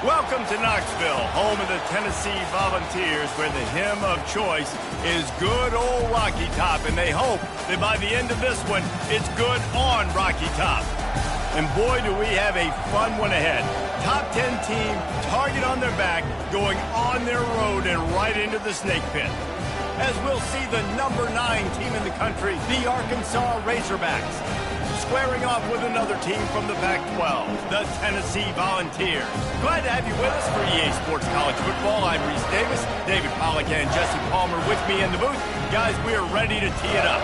Welcome to Knoxville, home of the Tennessee Volunteers, where the hymn of choice is good old Rocky Top, and they hope that by the end of this one, it's good on Rocky Top. And boy, do we have a fun one ahead. Top 10 team, target on their back, going on their road and right into the snake pit. As we'll see the number 9 team in the country, the Arkansas Razorbacks, squaring off with another team from the Pac-12, the Tennessee Volunteers. Glad to have you with us for EA Sports College Football. I'm Reese Davis, David Pollack and Jesse Palmer with me in the booth. Guys, we are ready to tee it up.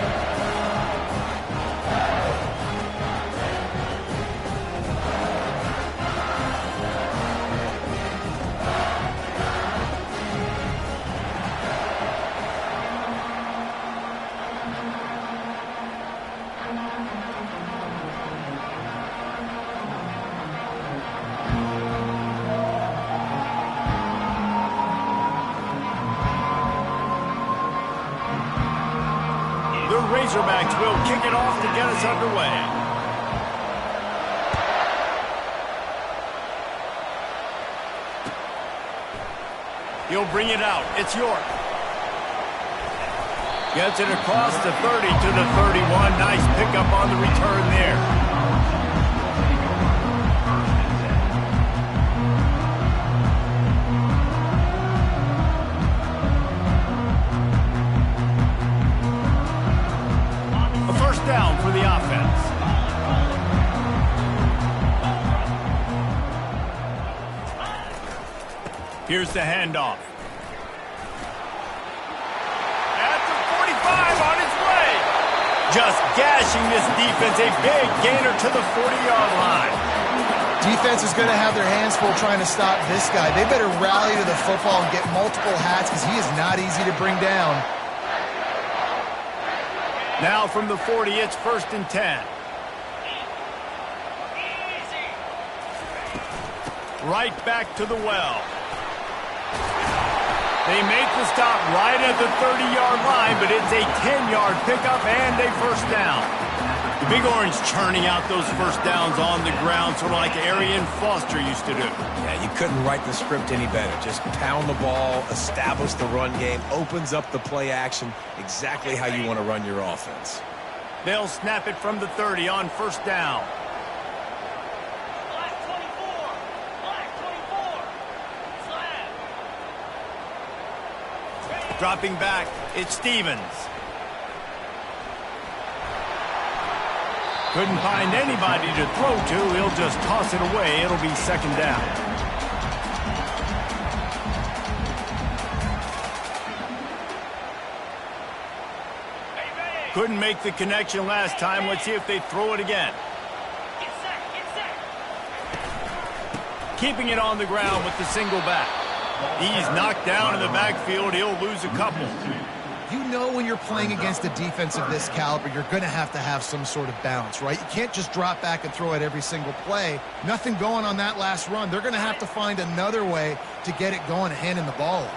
Razorbacks will kick it off to get us underway. He'll bring it out. It's York. Gets it across the 30 to the 31. Nice pickup on the return there. Down for the offense. Here's the handoff. At the 45 on its way. Just gashing this defense. A big gainer to the 40-yard line. Defense is going to have their hands full trying to stop this guy. They better rally to the football and get multiple hats because he is not easy to bring down. Now from the 40, it's 1st and 10. Right back to the well. They make the stop right at the 30-yard line, but it's a 10-yard pickup and a first down. The Big Orange churning out those first downs on the ground, sort of like Arian Foster used to do. Yeah, you couldn't write the script any better. Just pound the ball, establish the run game, opens up the play action, exactly how you want to run your offense. They'll snap it from the 30 on first down. Black 24. Black 24. Slab. Dropping back, it's Stevens. Couldn't find anybody to throw to. He'll just toss it away. It'll be 2nd down. Couldn't make the connection last time. Let's see if they throw it again. Get set. Get set. Keeping it on the ground with the single back. He's knocked down in the backfield. He'll lose a couple. You know when you're playing against a defense of this caliber, you're going to have some sort of balance, right? You can't just drop back and throw it every single play. Nothing going on that last run. They're going to have to find another way to get it going and handing the ball off.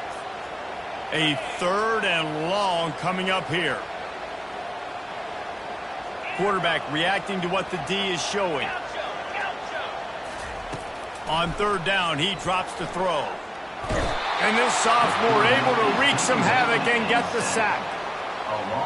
A 3rd and long coming up here. Quarterback reacting to what the D is showing. On 3rd down, he drops the throw. And this sophomore able to wreak some havoc and get the sack.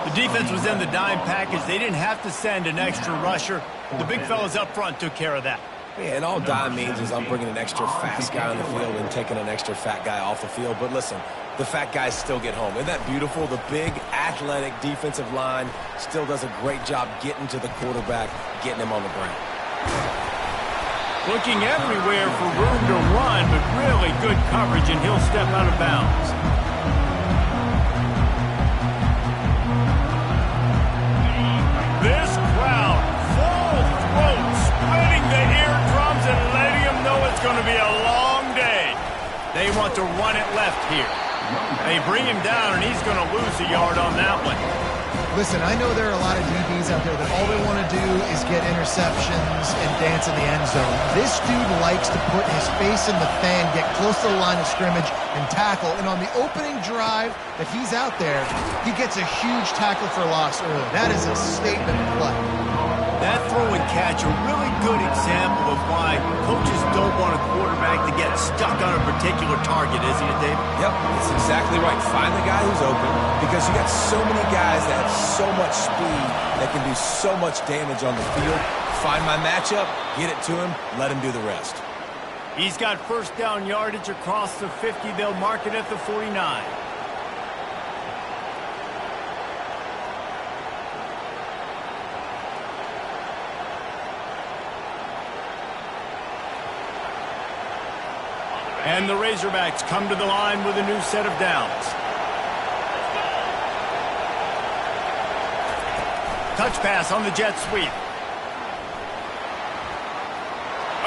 The defense was in the dime package. They didn't have to send an extra rusher. The big fellas up front took care of that. Yeah, and all dime means is I'm bringing an extra fast guy on the field and taking an extra fat guy off the field. But listen, the fat guys still get home. Isn't that beautiful? The big, athletic defensive line still does a great job getting to the quarterback, getting him on the ground. Looking everywhere for room to run, but really good coverage, and he'll step out of bounds. This crowd, full throat, splitting the eardrums and letting them know it's going to be a long day. They want to run it left here. They bring him down, and he's going to lose a yard on that one. Listen, I know there are a lot of DBs out there that all they want to do is get interceptions and dance in the end zone. This dude likes to put his face in the fan, get close to the line of scrimmage, and tackle. And on the opening drive that he's out there, he gets a huge tackle for loss early. That is a statement play. That throw and catch, a really good example of why coaches don't want a quarterback to get stuck on a particular target, isn't it, Dave? Yep, that's exactly right. Find the guy who's open, because you got so many guys that have so much speed that can do so much damage on the field. Find my matchup, get it to him, let him do the rest. He's got first down yardage across the 50. They'll mark it at the 49. And the Razorbacks come to the line with a new set of downs. Touch pass on the jet sweep.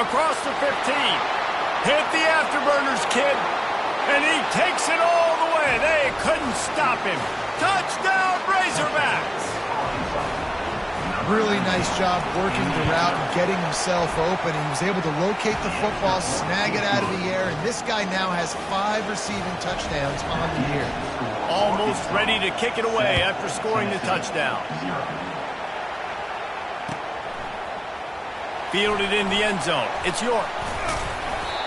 Across the 15. Hit the afterburners, kid. And he takes it all the way. They couldn't stop him. Touchdown, Razorbacks! Really nice job working the route and getting himself open. He was able to locate the football, snag it out of the air, and this guy now has 5 receiving touchdowns on the year. Almost ready to kick it away after scoring the touchdown. Fielded in the end zone. It's York.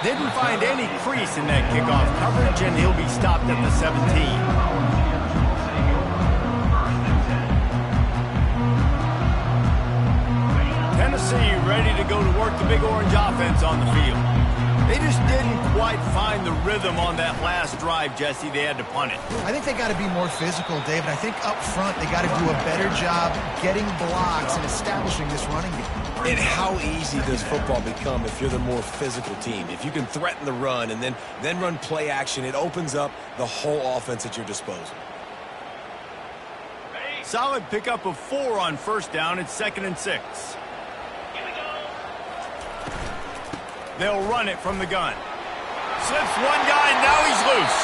Didn't find any crease in that kickoff coverage, and he'll be stopped at the 17. Tennessee ready to go to work the Big Orange offense on the field. They just didn't quite find the rhythm on that last drive, Jesse. They had to punt it. I think they got to be more physical, David. I think up front they got to do a better job getting blocks and establishing this running game. And how easy does football become if you're the more physical team? If you can threaten the run and then run play action, it opens up the whole offense at your disposal. Solid pickup of 4 on first down. It's 2nd and 6. They'll run it from the gun. Slips one guy, now he's loose.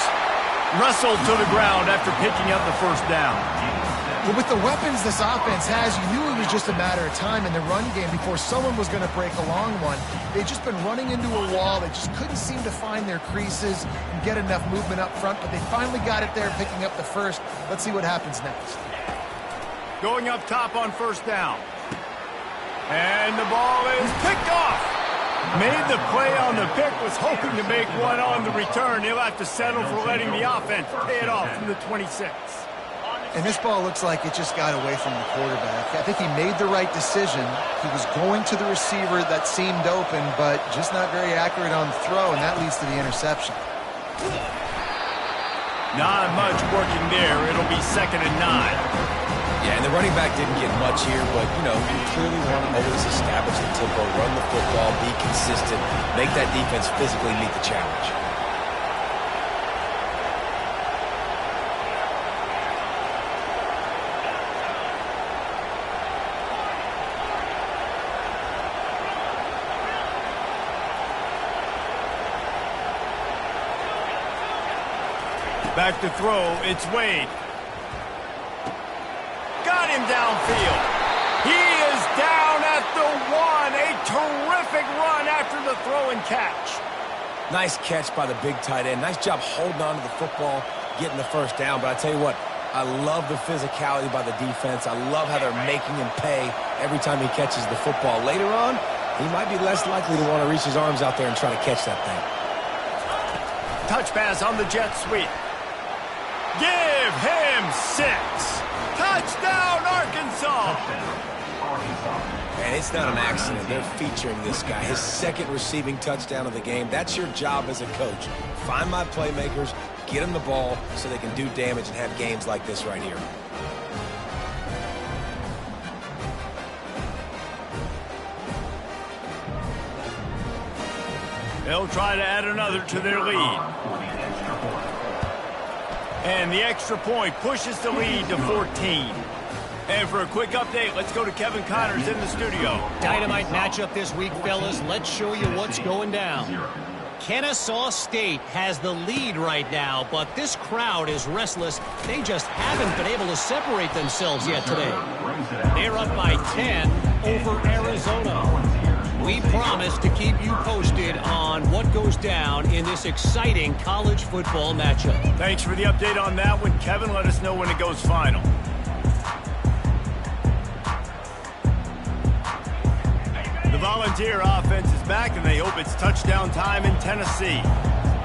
Wrestled to the ground after picking up the first down. Well, with the weapons this offense has, you knew it was just a matter of time in the run game before someone was going to break a long one. They've just been running into a wall. They just couldn't seem to find their creases and get enough movement up front, but they finally got it there, picking up the first. Let's see what happens next. Going up top on first down. And the ball is picked off. Made the play on the pick, was hoping to make one on the return. He'll have to settle for letting the offense pay it off from the 26. And this ball looks like it just got away from the quarterback. I think he made the right decision. He was going to the receiver that seemed open, but just not very accurate on the throw, and that leads to the interception. Not much working there. It'll be 2nd and 9. Yeah, and the running back didn't get much here, but, you know, you clearly want to always establish the tempo, run the football, be consistent, make that defense physically meet the challenge. Back to throw, it's Wade. Got him downfield. He is down at the 1. A terrific run after the throw and catch. Nice catch by the big tight end. Nice job holding on to the football, getting the first down. But I tell you what, I love the physicality by the defense. I love how they're making him pay every time he catches the football. Later on, he might be less likely to want to reach his arms out there and try to catch that thing. Touch pass on the jet sweep. Give him 6. Touchdown, Arkansas! And it's not an accident. They're featuring this guy. His 2nd receiving touchdown of the game. That's your job as a coach. Find my playmakers, get them the ball so they can do damage and have games like this right here. They'll try to add another to their lead. And the extra point pushes the lead to 14. And for a quick update, let's go to Kevin Connors in the studio. Dynamite matchup this week, fellas. Let's show you what's going down. Kennesaw State has the lead right now, but this crowd is restless. They just haven't been able to separate themselves yet today. They're up by 10 over Arizona. We promise to keep you posted on what goes down in this exciting college football matchup. Thanks for the update on that one, Kevin. Let us know when it goes final. The Volunteer offense is back, and they hope it's touchdown time in Tennessee.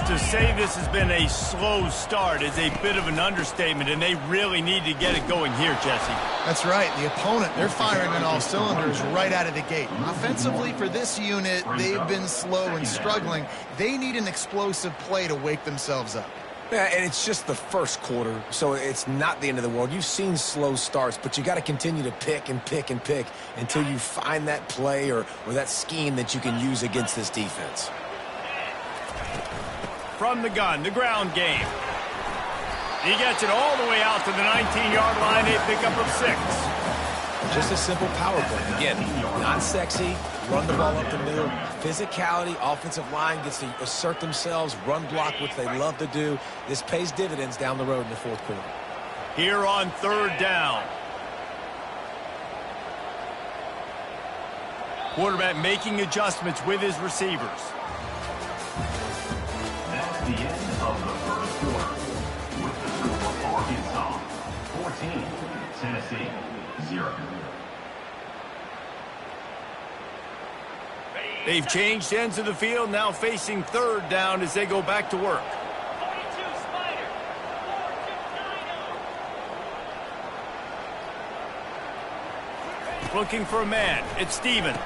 To say this has been a slow start is a bit of an understatement, and they really need to get it going here, Jesse. That's right. The opponent, they're firing on all cylinders right out of the gate. Offensively, for this unit, they've been slow and struggling. They need an explosive play to wake themselves up. Yeah, and it's just the first quarter, so it's not the end of the world. You've seen slow starts, but you got to continue to pick and pick and pick until you find that play or that scheme that you can use against this defense. From the gun, the ground game. He gets it all the way out to the 19-yard line, a pickup of 6. Just a simple power play. Again, not sexy, run the ball up the middle. Physicality, offensive line gets to assert themselves, run block, which they love to do. This pays dividends down the road in the fourth quarter. Here on third down. Quarterback making adjustments with his receivers. That's the end of the first quarter. With the score for Arkansas, 14, Tennessee, 0. They've changed ends of the field, now facing third down as they go back to work. 42 Spider. 4290. Looking for a man. It's Stevens.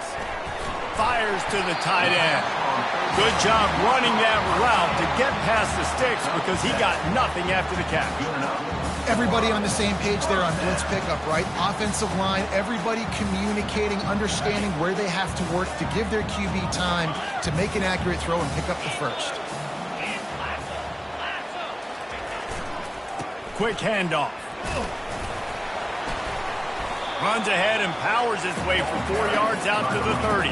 Fires to the tight end. Good job running that route to get past the sticks because he got nothing after the catch. Everybody on the same page there on blitz pickup, right? Offensive line, everybody communicating, understanding where they have to work to give their QB time to make an accurate throw and pick up the first. Quick handoff. Runs ahead and powers his way for 4 yards out to the 30.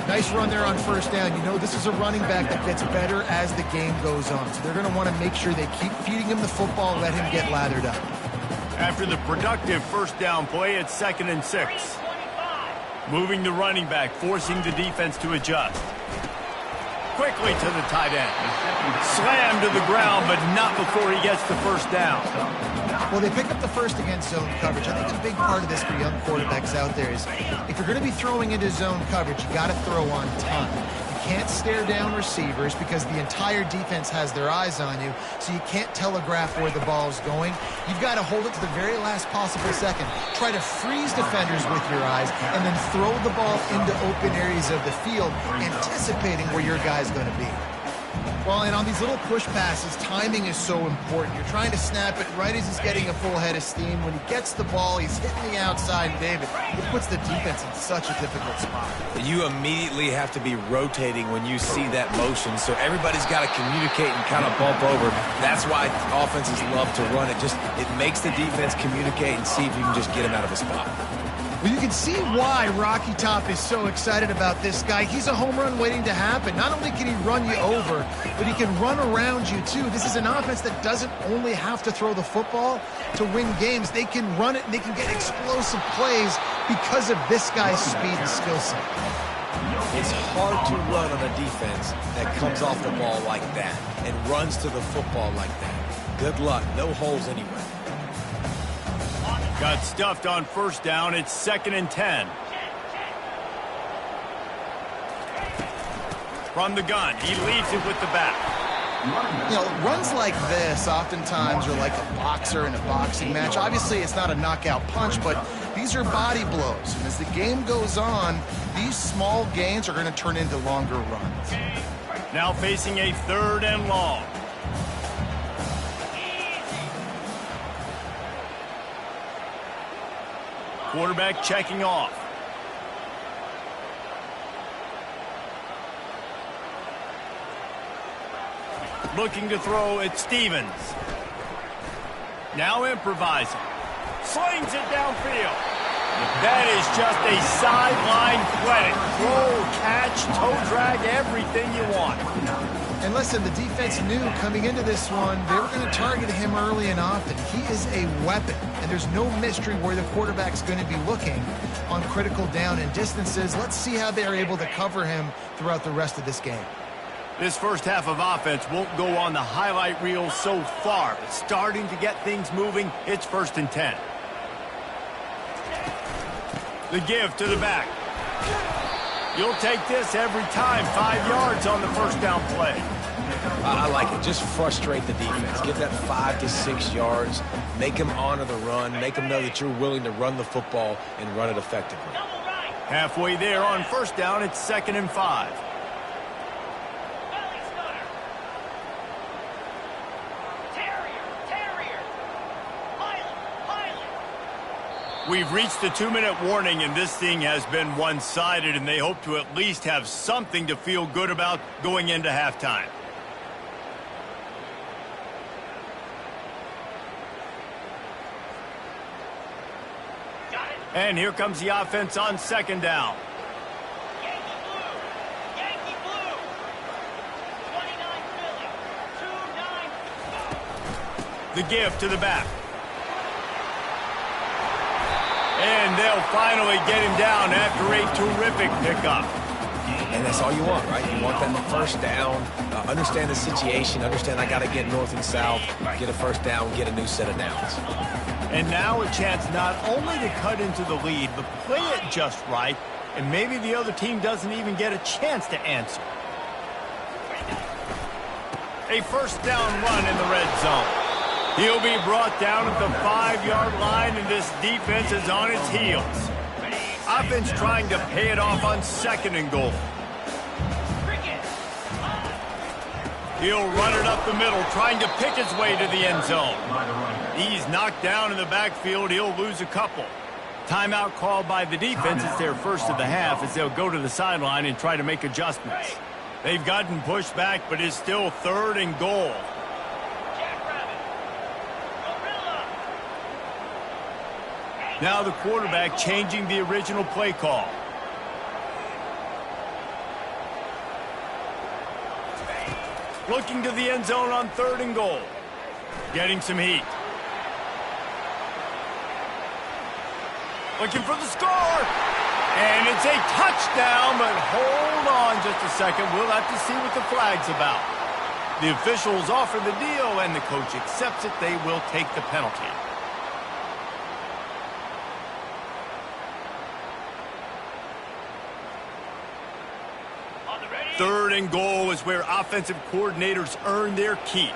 Nice run there on first down. You know, this is a running back that gets better as the game goes on. So they're going to want to make sure they keep feeding him the football, let him get lathered up. After the productive first down play, it's 2nd and 6. Moving the running back, forcing the defense to adjust. Quickly to the tight end. Slammed to the ground, but not before he gets the first down. Well, they pick up the first against zone coverage. I think a big part of this for young quarterbacks out there is if you're going to be throwing into zone coverage, you got to throw on time. You can't stare down receivers because the entire defense has their eyes on you, so you can't telegraph where the ball's going. You've got to hold it to the very last possible second. Try to freeze defenders with your eyes and then throw the ball into open areas of the field, anticipating where your guy's going to be. Well, and on these little push passes, timing is so important. You're trying to snap it right as he's getting a full head of steam. When he gets the ball, he's hitting the outside, David. It puts the defense in such a difficult spot. You immediately have to be rotating when you see that motion, so everybody's got to communicate and kind of bump over. That's why offenses love to run it. It makes the defense communicate and see if you can just get him out of a spot. Well, you can see why Rocky Top is so excited about this guy. He's a home run waiting to happen. Not only can he run you over, but he can run around you, too. This is an offense that doesn't only have to throw the football to win games. They can run it, and they can get explosive plays because of this guy's speed and skill set. It's hard to run on a defense that comes off the ball like that and runs to the football like that. Good luck. No holes anywhere. Got stuffed on first down. It's 2nd and 10. From the gun, he leads it with the back. You know, runs like this oftentimes are like a boxer in a boxing match. Obviously, it's not a knockout punch, but these are body blows. And as the game goes on, these small gains are going to turn into longer runs. Now facing a 3rd and long. Quarterback checking off. Looking to throw at Stevens. Now improvising. Slings it downfield. That is just a sideline credit. Throw, catch, toe drag, everything you want. And listen, the defense knew coming into this one, they were going to target him early and often. He is a weapon, and there's no mystery where the quarterback's going to be looking on critical down and distances. Let's see how they're able to cover him throughout the rest of this game. This first half of offense won't go on the highlight reel so far, but starting to get things moving, it's 1st and 10. The give to the back. You'll take this every time. 5 yards on the first down play. I like it. Just frustrate the defense. Give that 5 to 6 yards. Make them honor the run. Make them know that you're willing to run the football and run it effectively. Halfway there on 1st down, it's 2nd and 5. We've reached the 2-minute warning, and this thing has been one-sided, and they hope to at least have something to feel good about going into halftime. And here comes the offense on 2nd down. Yankee blue. Yankee blue. 29 Philly. 2-9. The give to the back. And they'll finally get him down after a terrific pickup. And that's all you want, right? You want that 1st down, understand the situation, understand I got to get north and south, get a 1st down, get a new set of downs. And now a chance not only to cut into the lead, but play it just right, and maybe the other team doesn't even get a chance to answer. A 1st down run in the red zone. He'll be brought down at the 5-yard line, and this defense is on its heels. Offense trying to pay it off on 2nd and goal. He'll run it up the middle, trying to pick his way to the end zone. He's knocked down in the backfield. He'll lose a couple. Timeout called by the defense. It's their first of the half as they'll go to the sideline and try to make adjustments. They've gotten pushed back, but it's still 3rd and goal. Now the quarterback changing the original play call. Looking to the end zone on 3rd and goal. Getting some heat. Looking for the score. And it's a touchdown, but hold on just a second. We'll have to see what the flag's about. The officials offer the deal, and the coach accepts it. They will take the penalty. 3rd and goal is where offensive coordinators earn their keep.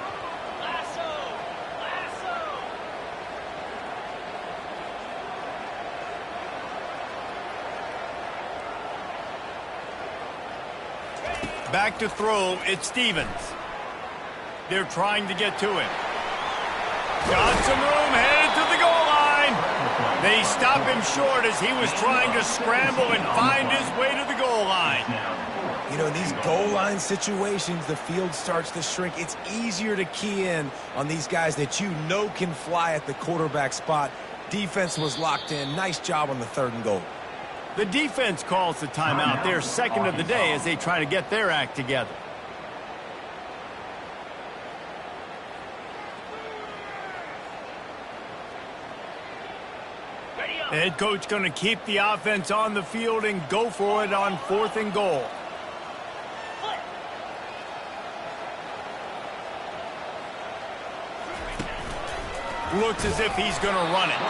Back to throw, it's Stevens. They're trying to get to him. Got some room, headed to the goal line. They stop him short as he was trying to scramble and find his way to the goal line. You know, in these goal line situations, the field starts to shrink. It's easier to key in on these guys that you know can fly at the quarterback spot. Defense was locked in. Nice job on the 3rd and goal. The defense calls the timeout. Their 2nd of the day as they try to get their act together. The head coach going to keep the offense on the field and go for it on 4th and goal. Looks as if he's going to run it.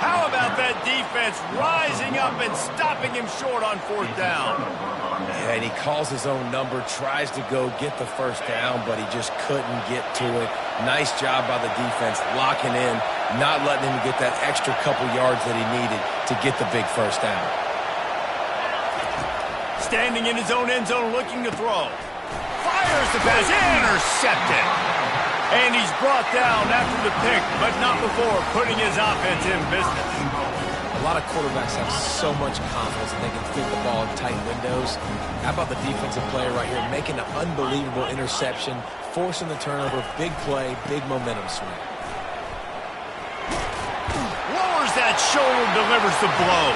How about that defense rising up and stopping him short on 4th down? Yeah, and he calls his own number, tries to go get the 1st down, but he just couldn't get to it. Nice job by the defense, locking in, not letting him get that extra couple yards that he needed to get the big 1st down. Standing in his own end zone, looking to throw. Fires the pass, intercepted. And he's brought down after the pick, but not before putting his offense in business. A lot of quarterbacks have so much confidence that they can fit the ball in tight windows. How about the defensive player right here making an unbelievable interception, forcing the turnover, big play, big momentum swing. Lowers that That shoulder delivers the blow.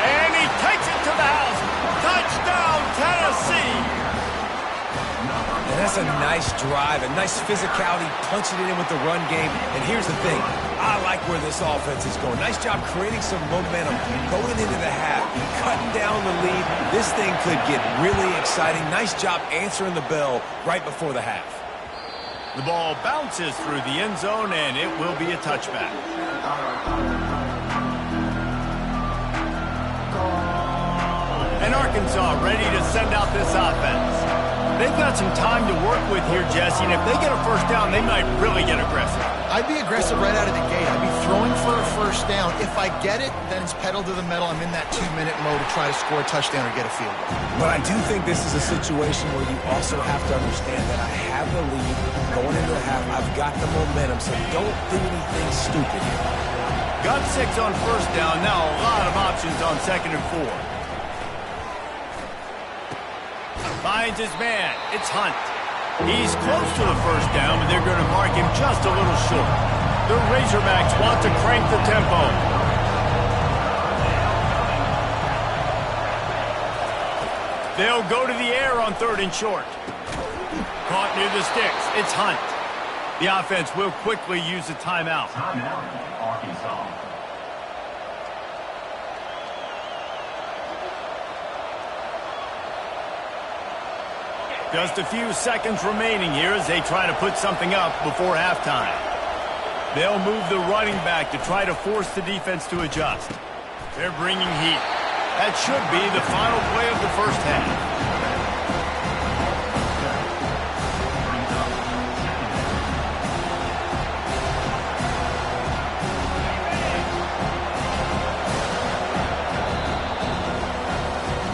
And he takes it to the house. Touchdown, Tennessee. And that's a nice drive, a nice physicality, punching it in with the run game. And here's the thing. I like where this offense is going. Nice job creating some momentum, going into the half, cutting down the lead. This thing could get really exciting. Nice job answering the bell right before the half. The ball bounces through the end zone, and it will be a touchback. And Arkansas ready to send out this offense. They've got some time to work with here, Jesse, and if they get a first down, they might really get aggressive. I'd be aggressive right out of the gate. I'd be throwing for a first down. If I get it, then it's pedal to the metal. I'm in that 2-minute mode to try to score a touchdown or get a field goal. But I do think this is a situation where you also have to understand that I have the lead going into the half. I've got the momentum, so don't do anything stupid. Got 6 on first down. Now a lot of options on 2nd and 4. Finds his man. It's Hunt. He's close to the first down, but they're going to mark him just a little short. The Razorbacks want to crank the tempo. They'll go to the air on 3rd and short. Caught near the sticks. It's Hunt. The offense will quickly use a timeout. Timeout, Arkansas. Just a few seconds remaining here as they try to put something up before halftime. They'll move the running back to try to force the defense to adjust. They're bringing heat. That should be the final play of the first half.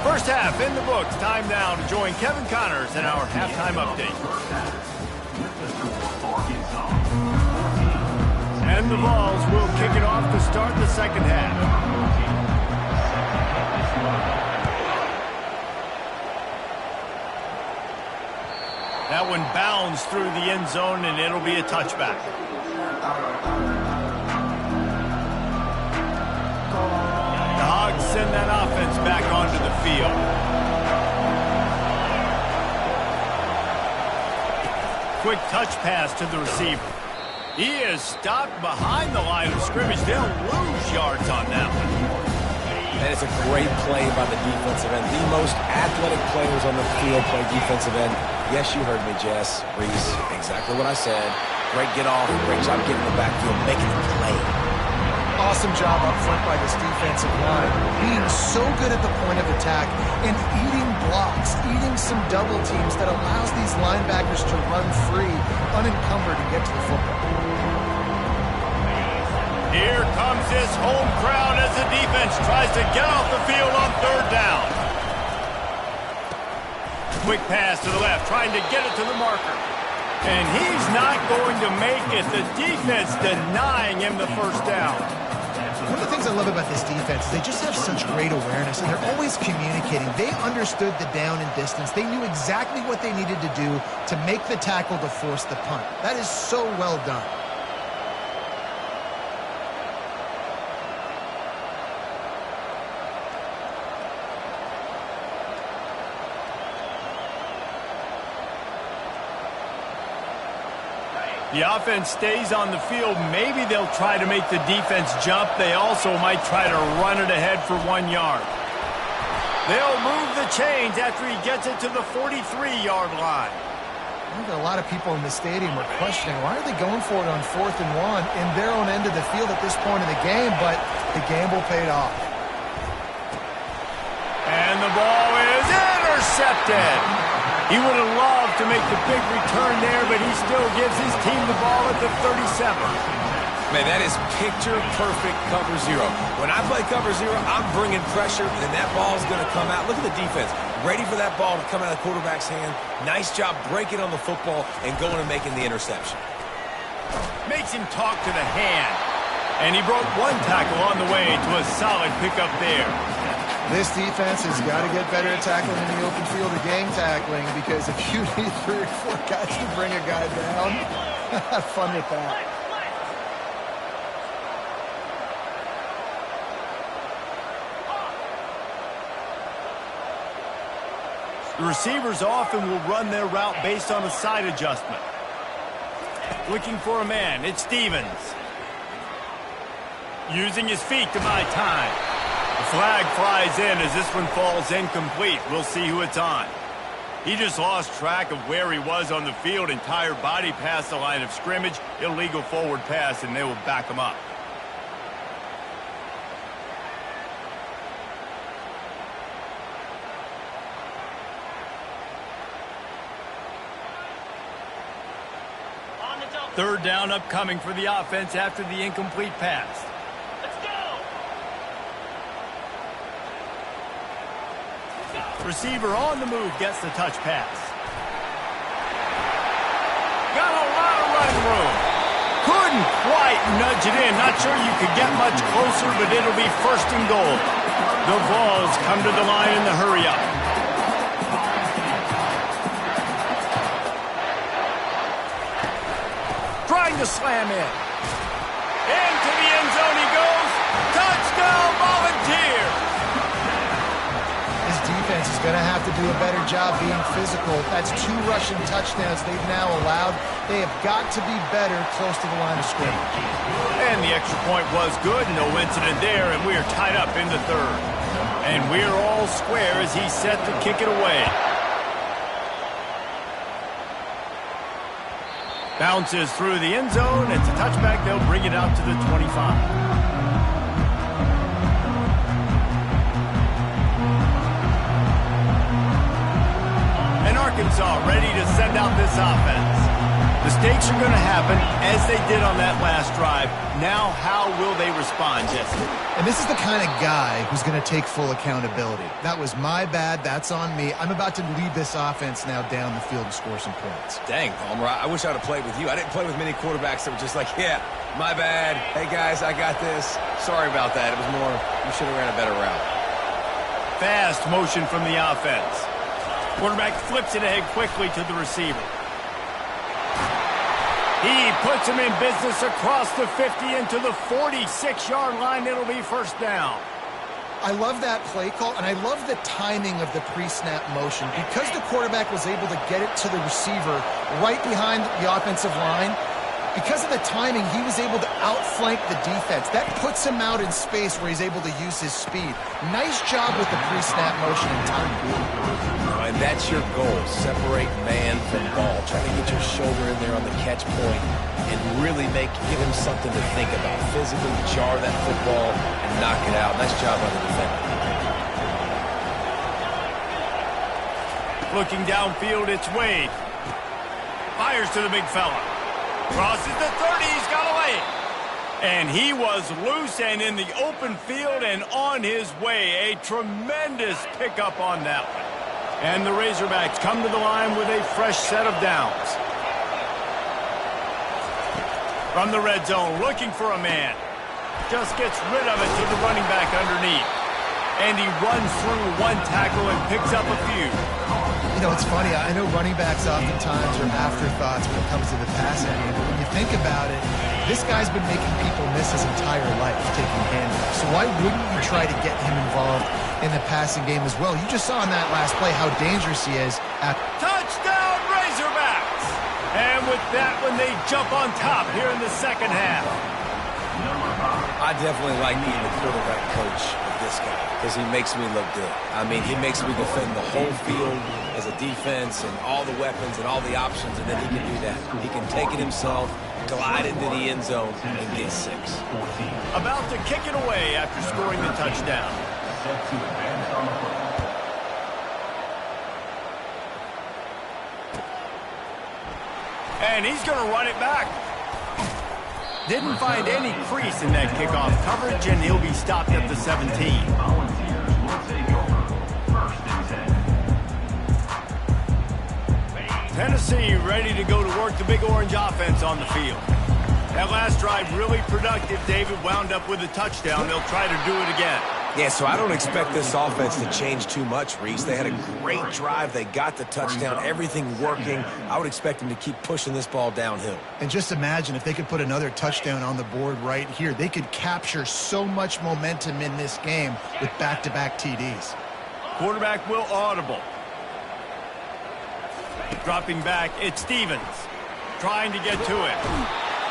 First half in the books. Time now to join Kevin Connors in our halftime update. And the Vols will kick it off to start the second half. That one bounds through the end zone, and it'll be a touchback. The Hogs send that offense back onto the field. Quick touch pass to the receiver. He is stopped behind the line of scrimmage. They'll lose yards on that one. And it's a great play by the defensive end. The most athletic players on the field play defensive end. Yes, you heard me, Jess, Reese. Exactly what I said. Great get off. Great job getting the backfield, making the play. Awesome job up front by this defensive line. Being so good at the point of attack and eating blocks, eating some double teams that allows these linebackers to run free, unencumbered, and get to the football. Here comes this home crowd as the defense tries to get off the field on 3rd down. Quick pass to the left, trying to get it to the marker. And he's not going to make it. The defense denying him the first down. One of the things I love about this defense is they just have such great awareness, and they're always communicating. They understood the down and distance. They knew exactly what they needed to do to make the tackle to force the punt. That is so well done. The offense stays on the field. Maybe they'll try to make the defense jump. They also might try to run it ahead for 1 yard. They'll move the chains after he gets it to the 43-yard line. I think a lot of people in the stadium are questioning, why are they going for it on 4th and 1 in their own end of the field at this point in the game, but the gamble paid off. And the ball is intercepted. He would have loved to make the big return there, but he still gives his team the ball at the 37. Man, that is picture-perfect cover zero. When I play cover zero, I'm bringing pressure, and that ball is going to come out. Look at the defense. Ready for that ball to come out of the quarterback's hand. Nice job breaking on the football and going and making the interception. Makes him talk to the hand. And he broke one tackle on the way to a solid pickup there. This defense has got to get better at tackling in the open field or gang tackling, because if you need 3 or 4 guys to bring a guy down, have fun with that. The receivers often will run their route based on a side adjustment. Looking for a man, it's Stevens. Using his feet to buy time. The flag flies in as this one falls incomplete. We'll see who it's on. He just lost track of where he was on the field. Entire body past the line of scrimmage. Illegal forward pass, and they will back him up. On the double. Third down upcoming for the offense after the incomplete pass. Let's go. Receiver on the move gets the touch pass. Got a lot of running room. Couldn't quite nudge it in. Not sure you could get much closer, but it'll be first and goal. The Vols come to the line in the hurry-up. Trying to slam in. Into the end zone he goes. Touchdown, Volunteers! This defense is going to have to do a better job being physical. That's 2 rushing touchdowns they've now allowed. They have got to be better close to the line of scrimmage. And the extra point was good. No incident there, and we are tied up in the third. And we're all square as he's set to kick it away. Bounces through the end zone. It's a touchback. They'll bring it out to the 25. Arkansas ready to send out this offense. Mistakes are going to happen as they did on that last drive. Now, how will they respond, Jesse? And this is the kind of guy who's going to take full accountability. That was my bad. That's on me. I'm about to lead this offense now down the field and score some points. Dang, Palmer, I wish I would have played with you. I didn't play with many quarterbacks that were just like, yeah, my bad. Hey, guys, I got this. Sorry about that. It was more, you should have ran a better route. Fast motion from the offense. Quarterback flips it ahead quickly to the receiver. He puts him in business across the 50 into the 46-yard line. It'll be first down. I love that play call, and I love the timing of the pre-snap motion. Because the quarterback was able to get it to the receiver right behind the offensive line, because of the timing, he was able to outflank the defense. That puts him out in space where he's able to use his speed. Nice job with the pre-snap motion and timing. And that's your goal, separate man from ball. Try to get your shoulder in there on the catch point and really give him something to think about. Physically jar that football and knock it out. Nice job by the defender. Looking downfield, it's Wade. Fires to the big fella. Crosses the 30, he's got away. And he was loose and in the open field and on his way. A tremendous pickup on that one. And the Razorbacks come to the line with a fresh set of downs. From the red zone, looking for a man. Just gets rid of it to the running back underneath. And he runs through one tackle and picks up a few. You know, it's funny. I know running backs oftentimes are afterthoughts when it comes to the passing game. But when you think about it, this guy's been making people miss his entire life taking handoffs. So why wouldn't you try to get him involved in the passing game as well? You just saw in that last play how dangerous he is. Touchdown, Razorbacks! And with that one, they jump on top here in the second half. I definitely like being the quarterback coach of this guy because he makes me look good. I mean, he makes me defend the whole field as a defense and all the weapons and all the options, and then he can do that. He can take it himself, glide into the end zone, and get 6. About to kick it away after scoring the touchdown. Set to advance on the football. And he's going to run it back. Didn't find any crease in that kickoff coverage, and he'll be stopped at the 17. Volunteers will take over. First and 10. Tennessee ready to go to work the Big Orange offense on the field. That last drive really productive. David wound up with a touchdown. They'll try to do it again. Yeah, so I don't expect this offense to change too much, Reese. They had a great drive. They got the touchdown, everything working. I would expect them to keep pushing this ball downhill. And just imagine if they could put another touchdown on the board right here. They could capture so much momentum in this game with back-to-back TDs. Quarterback will audible. Dropping back, it's Stevens. Trying to get to it.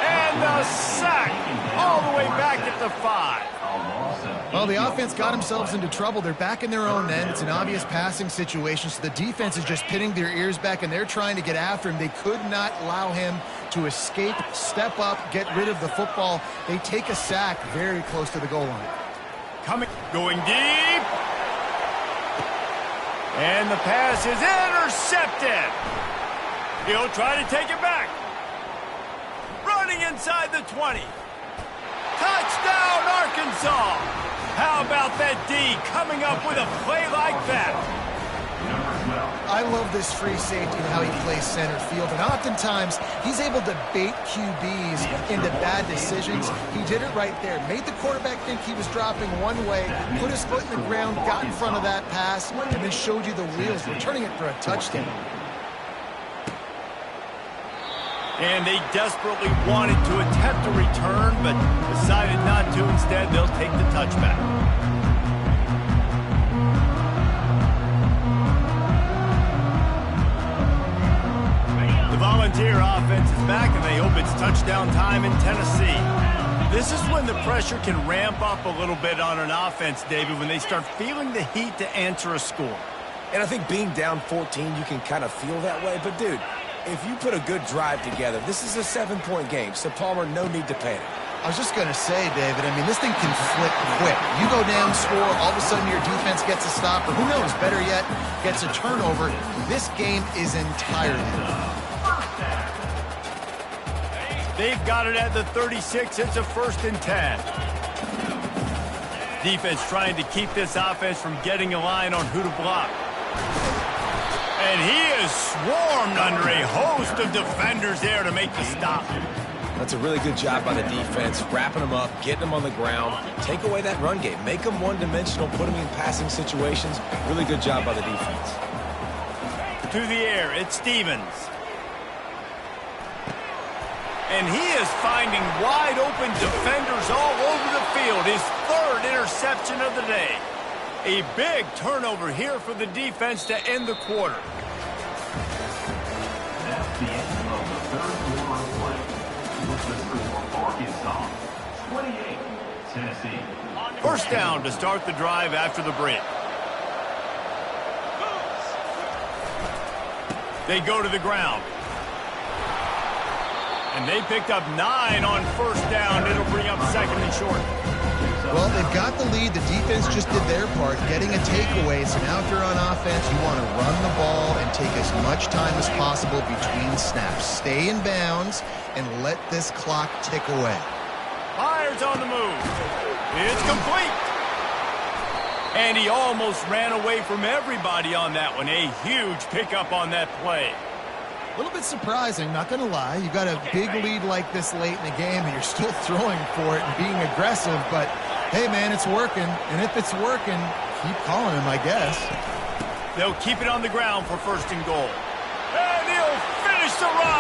And the sack all the way back at the 5. Well, the offense got themselves into trouble. They're back in their own end. It's an obvious passing situation, so the defense is just pinning their ears back, and they're trying to get after him. They could not allow him to escape, step up, get rid of the football. They take a sack very close to the goal line. Going deep. And the pass is intercepted. He'll try to take it back. Running inside the 20. Touchdown, Arkansas. How about that D coming up with a play like that? I love this free safety and how he plays center field, and oftentimes he's able to bait QBs into bad decisions. He did it right there. Made the quarterback think he was dropping one way, put his foot in the ground, got in front of that pass, and then showed you the wheels, returning it for a touchdown. And they desperately wanted to attempt a return, but decided not to. Instead, they'll take the touchback. The Volunteer offense is back, and they hope it's touchdown time in Tennessee. This is when the pressure can ramp up a little bit on an offense, David, when they start feeling the heat to answer a score. And I think being down 14, you can kind of feel that way. But, dude, if you put a good drive together, this is a 7-point game. So, Palmer, no need to panic. I was just going to say, David, I mean, this thing can flip quick. You go down, score, all of a sudden your defense gets a stop, or who knows, better yet, gets a turnover. This game is entirely. They've got it at the 36. It's a 1st and 10. Defense trying to keep this offense from getting a line on who to block. And he is swarmed under a host of defenders there to make the stop. That's a really good job by the defense, wrapping them up, getting them on the ground, take away that run game, make them one-dimensional, put them in passing situations. Really good job by the defense. To the air, it's Stevens. And he is finding wide-open defenders all over the field. His 3rd interception of the day. A big turnover here for the defense to end the quarter. That's the end of the 3rd quarter of play. With the score, Arkansas 28, Tennessee. 1st down to start the drive after the break. They go to the ground. And they picked up 9 on 1st down. It'll bring up 2nd and short. Well, they've got the lead. The defense just did their part, getting a takeaway. So now if you're on offense, you want to run the ball and take as much time as possible between snaps. Stay in bounds and let this clock tick away. Myers on the move. It's complete. And he almost ran away from everybody on that one. A huge pickup on that play. A little bit surprising, not going to lie. You got a big lead like this late in the game, and you're still throwing for it and being aggressive. But, hey, man, it's working. And if it's working, keep calling him, I guess. They'll keep it on the ground for 1st and goal. And he'll finish the run.